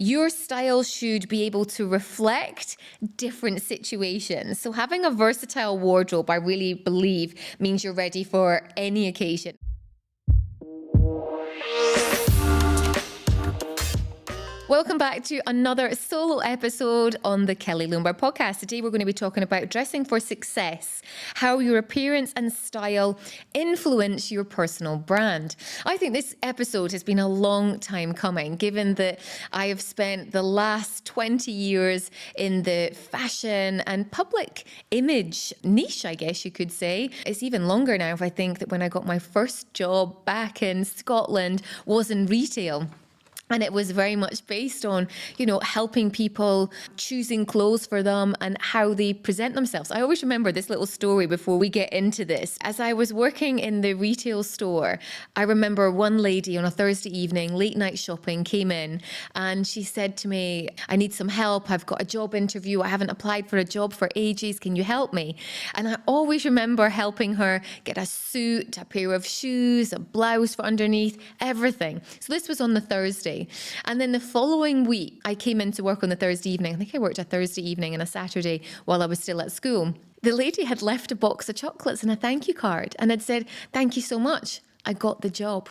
Your style should be able to reflect different situations. So having a versatile wardrobe, I really believe, means you're ready for any occasion. Welcome back to another solo episode on the Kelly Lundberg podcast. Today we're going to be talking about dressing for success, how your appearance and style influence your personal brand. I think this episode has been a long time coming, given that I have spent the last 20 years in the fashion and public image niche, I guess you could say. It's even longer now if I think that when I got my first job back in Scotland was in retail. And it was very much based on, helping people, choosing clothes for them and how they present themselves. I always remember this little story before we get into this. As I was working in the retail store, I remember one lady on a Thursday evening, late night shopping, came in and she said to me, I need some help. I've got a job interview. I haven't applied for a job for ages. Can you help me? And I always remember helping her get a suit, a pair of shoes, a blouse for underneath, everything. So this was on the Thursday. And then the following week, I came into work on the Thursday evening. I think I worked a Thursday evening and a Saturday while I was still at school. The lady had left a box of chocolates and a thank you card and had said, thank you so much. I got the job.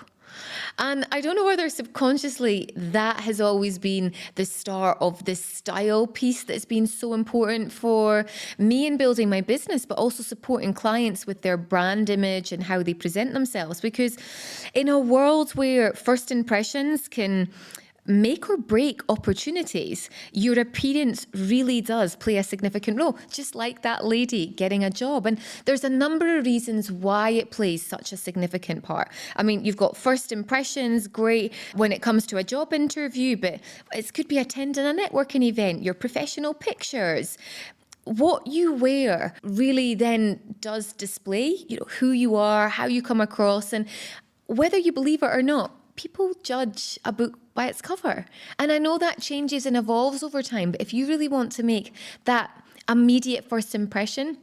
And I don't know whether subconsciously that has always been the start of this style piece that's been so important for me in building my business, but also supporting clients with their brand image and how they present themselves. Because in a world where first impressions can make or break opportunities, your appearance really does play a significant role, just like that lady getting a job. And there's a number of reasons why it plays such a significant part. I mean, you've got first impressions, great when it comes to a job interview, but it could be attending a networking event, your professional pictures. What you wear really then does display, who you are, how you come across, and whether you believe it or not, people judge a book by its cover. And I know that changes and evolves over time, but if you really want to make that immediate first impression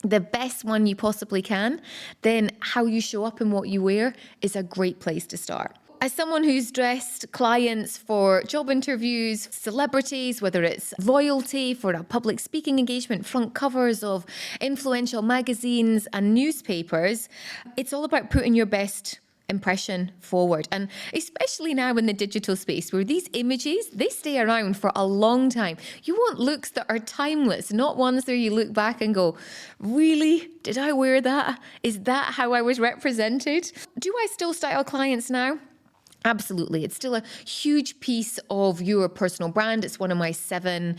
the best one you possibly can, then how you show up and what you wear is a great place to start. As someone who's dressed clients for job interviews, celebrities, whether it's royalty for a public speaking engagement, front covers of influential magazines and newspapers, it's all about putting your best impression forward. And especially now in the digital space where these images, they stay around for a long time. You want looks that are timeless, not ones where you look back and go, really? Did I wear that? Is that how I was represented? Do I still style clients now? Absolutely. It's still a huge piece of your personal brand. It's one of my 7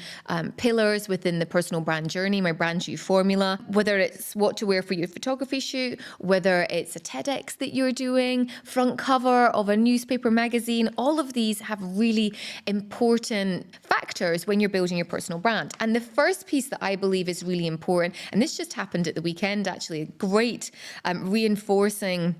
pillars within the personal brand journey, my brand you formula, whether it's what to wear for your photography shoot, whether it's a TEDx that you're doing, front cover of a newspaper magazine. All of these have really important factors when you're building your personal brand. And the first piece that I believe is really important, and this just happened at the weekend, actually, a great reinforcing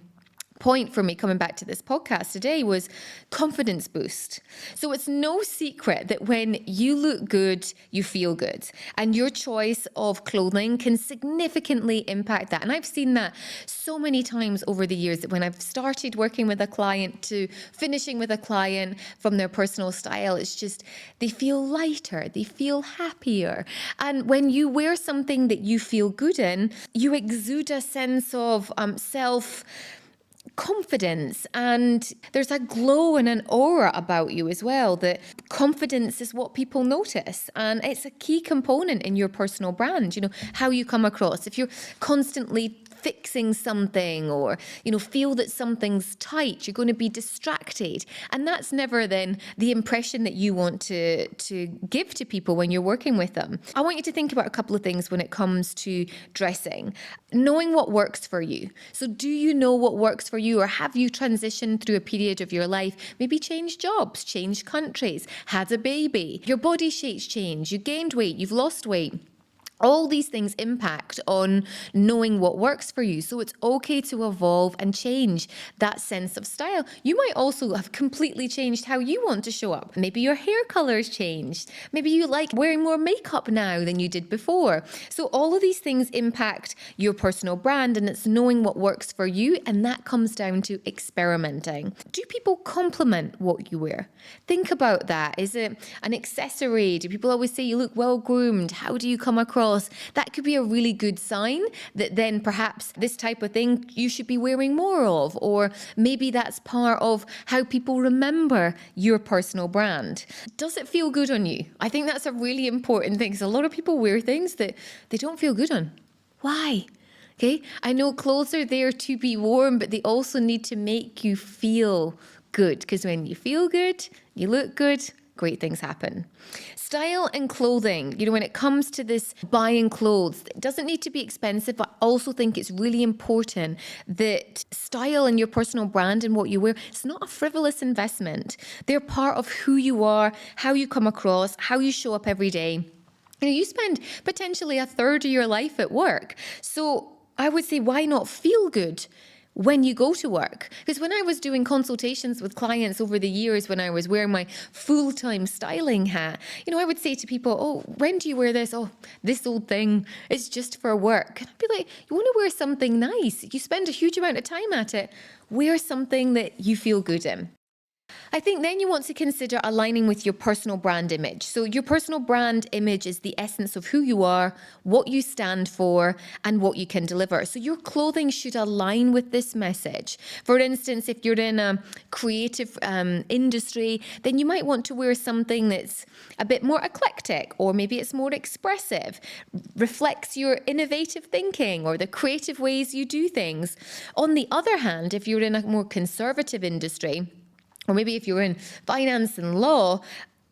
point for me coming back to this podcast today was confidence boost. So it's no secret that when you look good, you feel good. And your choice of clothing can significantly impact that. And I've seen that so many times over the years that when I've started working with a client to finishing with a client from their personal style, it's just they feel lighter, they feel happier. And when you wear something that you feel good in, you exude a sense of confidence, and there's a glow and an aura about you as well. That confidence is what people notice, and it's a key component in your personal brand, how you come across. If you're constantly fixing something or, feel that something's tight, you're going to be distracted. And that's never then the impression that you want to give to people when you're working with them. I want you to think about a couple of things when it comes to dressing. Knowing what works for you. So do you know what works for you, or have you transitioned through a period of your life, maybe changed jobs, changed countries, had a baby, your body shape's changed, you gained weight, you've lost weight? All these things impact on knowing what works for you. So it's okay to evolve and change that sense of style. You might also have completely changed how you want to show up. Maybe your hair color's changed. Maybe you like wearing more makeup now than you did before. So all of these things impact your personal brand, and it's knowing what works for you. And that comes down to experimenting. Do people compliment what you wear? Think about that. Is it an accessory? Do people always say you look well groomed? How do you come across? That could be a really good sign that then perhaps this type of thing you should be wearing more of, or maybe that's part of how people remember your personal brand. Does it feel good on you? I think that's a really important thing, because a lot of people wear things that they don't feel good on. Why? Okay, I know clothes are there to be worn, but they also need to make you feel good, because when you feel good, you look good, great things happen. Style and clothing, when it comes to this buying clothes, it doesn't need to be expensive. I also think it's really important that style and your personal brand and what you wear, it's not a frivolous investment. They're part of who you are, how you come across, how you show up every day. You spend potentially a third of your life at work. So I would say, why not feel good when you go to work? Because when I was doing consultations with clients over the years, when I was wearing my full-time styling hat, I would say to people, oh, when do you wear this? Oh, this old thing, it's just for work. And I'd be like, you want to wear something nice. You spend a huge amount of time at it. Wear something that you feel good in. I think then you want to consider aligning with your personal brand image. So your personal brand image is the essence of who you are, what you stand for, and what you can deliver. So your clothing should align with this message. For instance, if you're in a creative industry, then you might want to wear something that's a bit more eclectic, or maybe it's more expressive, reflects your innovative thinking or the creative ways you do things. On the other hand, if you're in a more conservative industry, or maybe if you're in finance and law,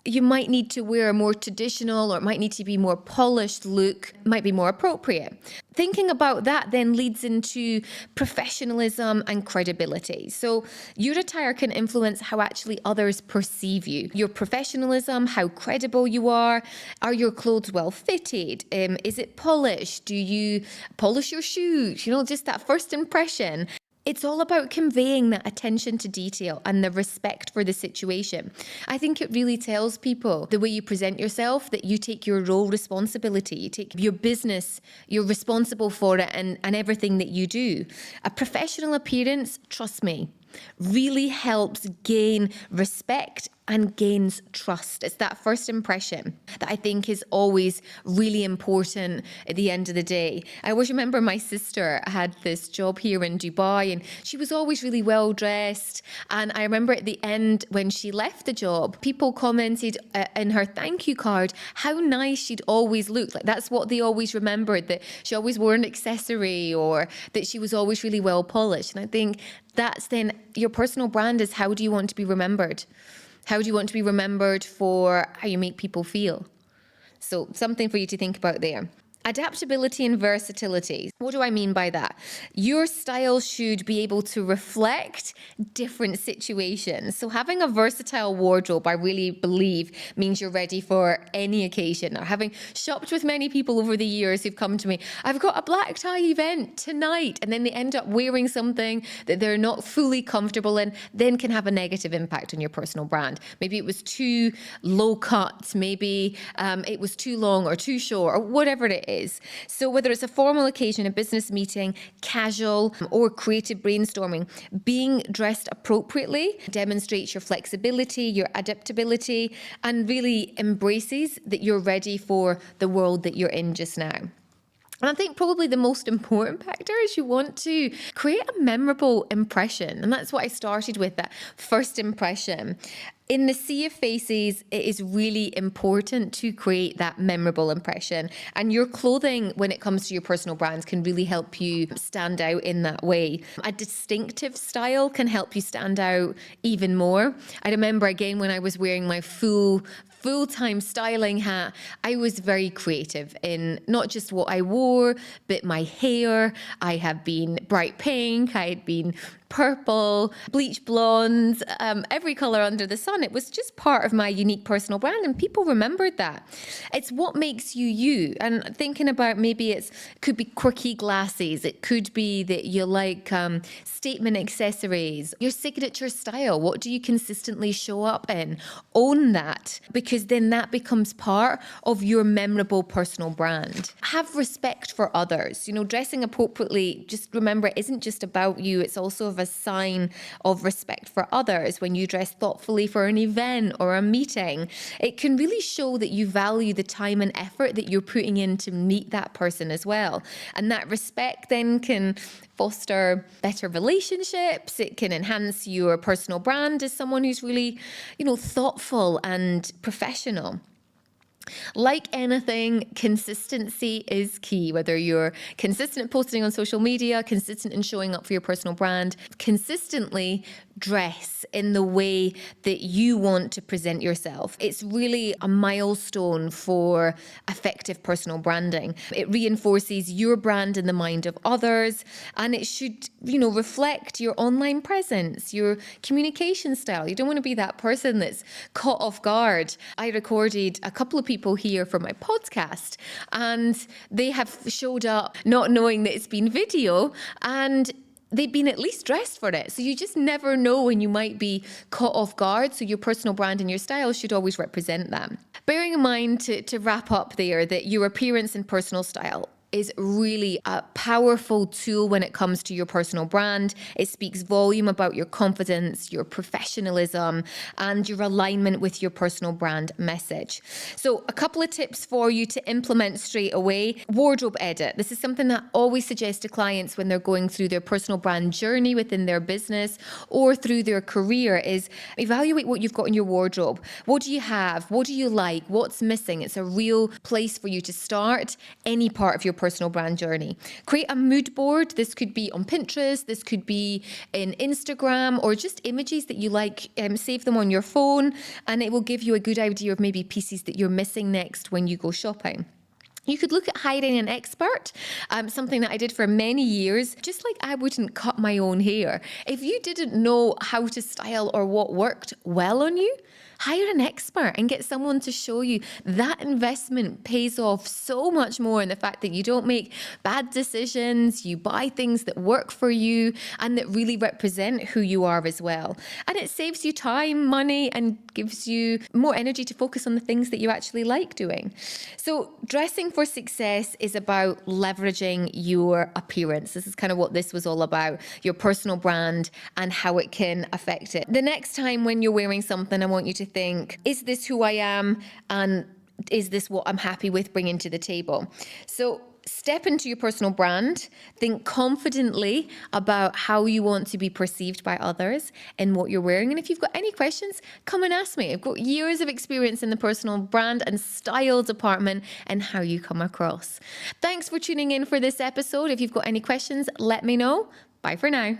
you might need to wear a more traditional, or it might need to be more polished look, might be more appropriate. Thinking about that then leads into professionalism and credibility. So your attire can influence how actually others perceive you. Your professionalism, how credible you are your clothes well fitted? Is it polished? Do you polish your shoes? Just that first impression. It's all about conveying that attention to detail and the respect for the situation. I think it really tells people the way you present yourself, that you take your role responsibility, you take your business, you're responsible for it and everything that you do. A professional appearance, trust me, really helps gain respect and gains trust. It's that first impression that I think is always really important at the end of the day. I always remember my sister had this job here in Dubai, and she was always really well dressed. And I remember at the end when she left the job, people commented in her thank you card how nice she'd always looked. Like that's what they always remembered, that she always wore an accessory or that she was always really well polished. And I think that's then your personal brand is, how do you want to be remembered? How do you want to be remembered for how you make people feel? So something for you to think about there. Adaptability and versatility. What do I mean by that? Your style should be able to reflect different situations. So having a versatile wardrobe, I really believe, means you're ready for any occasion. Or having shopped with many people over the years who've come to me, I've got a black tie event tonight, and then they end up wearing something that they're not fully comfortable in, then can have a negative impact on your personal brand. Maybe it was too low cut, maybe it was too long or too short, or whatever it is. So whether it's a formal occasion, a business meeting, casual or creative brainstorming, being dressed appropriately demonstrates your flexibility, your adaptability, and really embraces that you're ready for the world that you're in just now. And I think probably the most important factor is you want to create a memorable impression. And that's what I started with, that first impression. In the sea of faces, it is really important to create that memorable impression. And your clothing, when it comes to your personal brands, can really help you stand out in that way. A distinctive style can help you stand out even more. I remember, again, when I was wearing my full-time styling hat, I was very creative in not just what I wore, but my hair. I had been bright pink, I had been purple, bleach blonde, every color under the sun. It was just part of my unique personal brand, and people remembered that. It's what makes you you. And thinking about, maybe it could be quirky glasses. It could be that you like statement accessories, your signature style. What do you consistently show up in? Own that, because then that becomes part of your memorable personal brand. Have respect for others. Dressing appropriately, just remember, it isn't just about you. It's also a sign of respect for others. When you dress thoughtfully for an event or a meeting, it can really show that you value the time and effort that you're putting in to meet that person as well. And that respect then can foster better relationships. It can enhance your personal brand as someone who's really, thoughtful and professional. Like anything, consistency is key. Whether you're consistent posting on social media, consistent in showing up for your personal brand, consistently dress in the way that you want to present yourself. It's really a milestone for effective personal branding. It reinforces your brand in the mind of others, and it should, reflect your online presence, your communication style. You don't want to be that person that's caught off guard. I recorded a couple of people here for my podcast, and they have showed up not knowing that it's been video, and they've been at least dressed for it. So you just never know when you might be caught off guard. So your personal brand and your style should always represent them. Bearing in mind, to wrap up there, that your appearance and personal style is really a powerful tool when it comes to your personal brand. It speaks volume about your confidence, your professionalism, and your alignment with your personal brand message. So a couple of tips for you to implement straight away. Wardrobe edit. This is something that I always suggest to clients when they're going through their personal brand journey within their business or through their career, is evaluate what you've got in your wardrobe. What do you have? What do you like? What's missing? It's a real place for you to start any part of your personal brand journey. Create a mood board. This could be on Pinterest, this could be in Instagram, or just images that you like. Save them on your phone, and it will give you a good idea of maybe pieces that you're missing next when you go shopping. You could look at hiring an expert, something that I did for many years. Just like I wouldn't cut my own hair. If you didn't know how to style or what worked well on you, hire an expert and get someone to show you. That investment pays off so much more in the fact that you don't make bad decisions, you buy things that work for you and that really represent who you are as well. And it saves you time, money, and gives you more energy to focus on the things that you actually like doing. So dressing for success is about leveraging your appearance. This is kind of what this was all about, your personal brand and how it can affect it. The next time when you're wearing something, I want you to think, is this who I am? And is this what I'm happy with bringing to the table? So step into your personal brand, think confidently about how you want to be perceived by others and what you're wearing. And if you've got any questions, come and ask me. I've got years of experience in the personal brand and style department and how you come across. Thanks for tuning in for this episode. If you've got any questions, let me know. Bye for now.